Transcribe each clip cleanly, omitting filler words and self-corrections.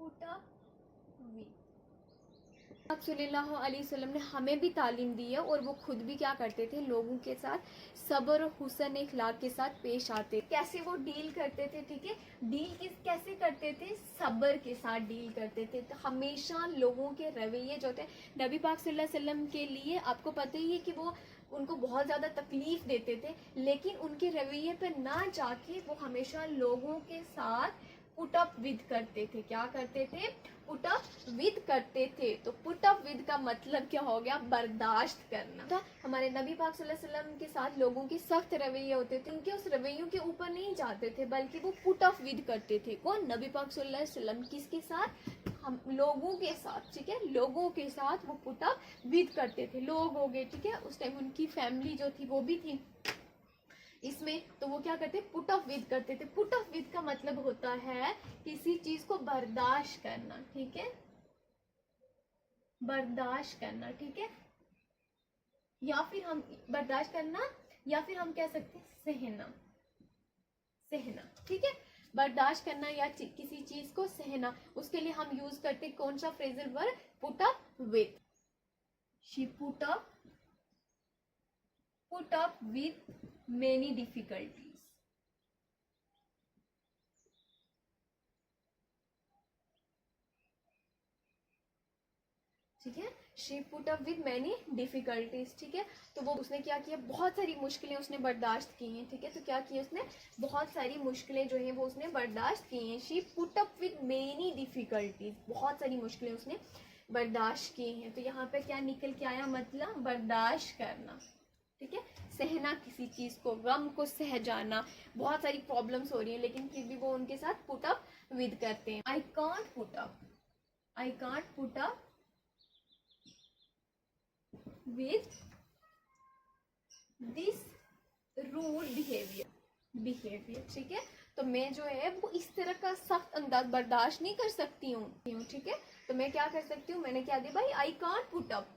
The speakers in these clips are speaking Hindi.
Put up with. आप सल्लल्लाहु अलैहि वसल्लम ने हमें भी तालीम दी है और वो खुद भी क्या करते थे, लोगों के साथ सब्र और हुस्न इखलाक के साथ पेश आते। कैसे वो डील करते थे, ठीक है, डील कैसे करते थे, सब्र के साथ डील करते थे। तो हमेशा लोगों के रवैये जो थे नबी पाक सल्लल्लाहु अलैहि वसल्लम के लिए, आपको पता ही है कि वो उनको बहुत ज़्यादा तकलीफ देते थे, लेकिन उनके रवैये पे ना जाके वो हमेशा लोगों के साथ पुट अप विद करते थे। क्या करते थे, पुट अप विद करते थे। तो पुट अप विद का मतलब क्या हो गया, बर्दाश्त करना। तो हमारे नबी पाक सल्लल्लाहु अलैहि वसल्लम के साथ लोगों के सख्त रवैये होते थे, उनके उस रवैयों के ऊपर नहीं जाते थे, बल्कि वो पुट अप विद करते थे। कौन, नबी पाक सल्लल्लाहु अलैहि वसल्लम, किसके साथ, हम लोगों के साथ, ठीक है, लोगों के साथ वो पुट अप विद करते थे। लोग हो गए, ठीक है, उस टाइम उनकी फैमिली जो थी वो भी थी इसमें, तो वो क्या करते, पुट अप विद करते थे। पुट अप विद का मतलब होता है किसी चीज को बर्दाश्त करना, ठीक है, बर्दाश्त करना, ठीक है, या फिर हम बर्दाश्त करना, या फिर हम कह सकते हैं सहना, सहना, ठीक है, बर्दाश्त करना या किसी चीज को सहना। उसके लिए हम यूज करते कौन सा phrasal verb, put up with. She put up with many difficulties, ठीक है, she put up with many difficulties, ठीक है। तो वो उसने क्या किया, बहुत सारी मुश्किलें उसने बर्दाश्त की हैं, ठीक है। तो क्या किया उसने, बहुत सारी मुश्किलें जो हैं वो उसने बर्दाश्त की हैं। She put up with many difficulties, बहुत सारी मुश्किलें उसने बर्दाश्त की हैं। तो यहाँ पे क्या निकल के आया, मतलब बर्दाश्त करना, ठीक है, सहना किसी चीज को, गम को सह जाना। बहुत सारी प्रॉब्लम्स हो रही हैं लेकिन फिर भी वो उनके साथ पुट अप विद करते हैं। आई can't put up with this rude behavior, ठीक है। तो मैं जो है वो इस तरह का सख्त अंदाज बर्दाश्त नहीं कर सकती हूँ, ठीक है। तो मैं क्या कर सकती हूँ, मैंने क्या दिया भाई, I can't put up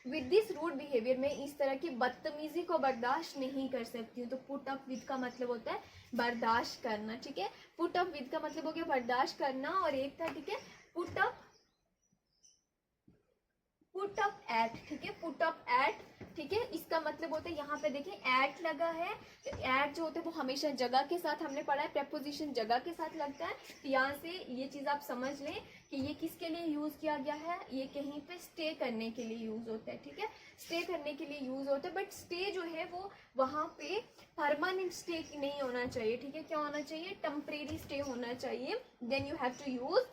with this rude behaviour, मैं इस तरह की बदतमीजी को बर्दाश्त नहीं कर सकती हूँ। तो पुट अप विद का मतलब होता है बर्दाश्त करना, ठीक है। पुट अप विद का मतलब हो गया बर्दाश्त करना, और एक था, ठीक है, पुट अप एट, ठीक है, पुट अप एट, ठीक है। इसका मतलब होता है, यहाँ पे देखिए एट लगा है, तो एट जो होता है वो हमेशा जगह के साथ, हमने पढ़ा है प्रेपोजिशन जगह के साथ लगता है। तो यहाँ से ये चीज आप समझ लें कि ये किसके लिए यूज किया गया है, ये कहीं पे स्टे करने के लिए यूज होता है, ठीक है, स्टे करने के लिए यूज होता है। बट स्टे जो है वो वहां पे परमानेंट स्टे नहीं होना चाहिए, ठीक है, क्या होना चाहिए, टेम्परेरी स्टे होना चाहिए। Then you have to use